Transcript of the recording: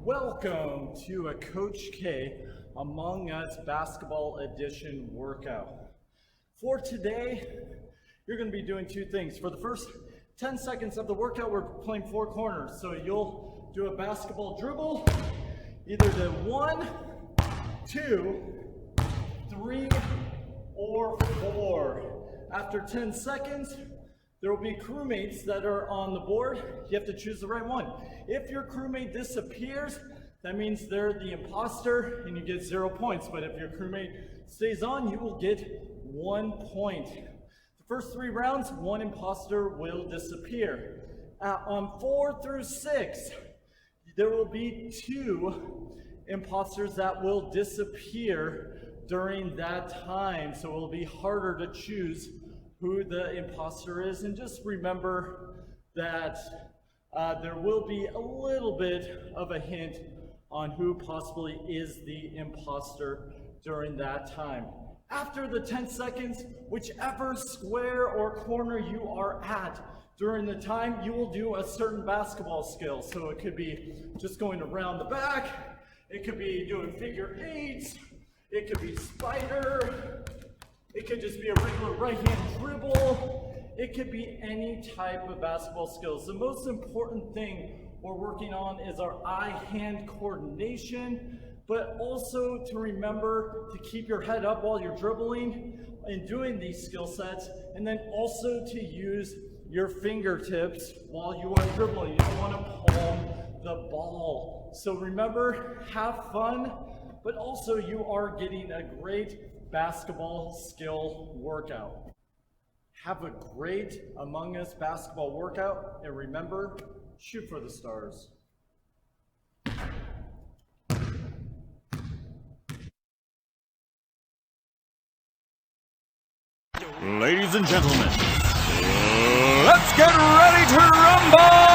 Welcome to a Coach K Among Us Basketball Edition workout. For today, you're going to be doing two things. For the first 10 seconds of the workout, we're playing four corners. So you'll do a basketball dribble, either to 1, 2, 3, or 4. After 10 seconds, there will be crewmates that are on the board. You have to choose the right one. If your crewmate disappears, that means they're the imposter and you get 0 points. But if your crewmate stays on, you will get 1 point. The first 3 rounds, 1 imposter will disappear. On 4 through 6, there will be 2 imposters that will disappear during that time. So it will be harder to choose who the imposter is, and just remember that there will be a little bit of a hint on who possibly is the imposter during that time. After the 10 seconds, whichever square or corner you are at during the time, you will do a certain basketball skill. So it could be just going around the back, it could be doing figure 8s, it could be spider, it could just be a regular right-hand dribble. It could be any type of basketball skills. The most important thing we're working on is our eye-hand coordination, but also to remember to keep your head up while you're dribbling and doing these skill sets, and then also to use your fingertips while you are dribbling. You don't want to palm the ball. So remember, have fun, but also you are getting a great basketball skill workout. Have a great Among Us basketball workout, and remember, shoot for the stars. Ladies and gentlemen, let's get ready to rumble!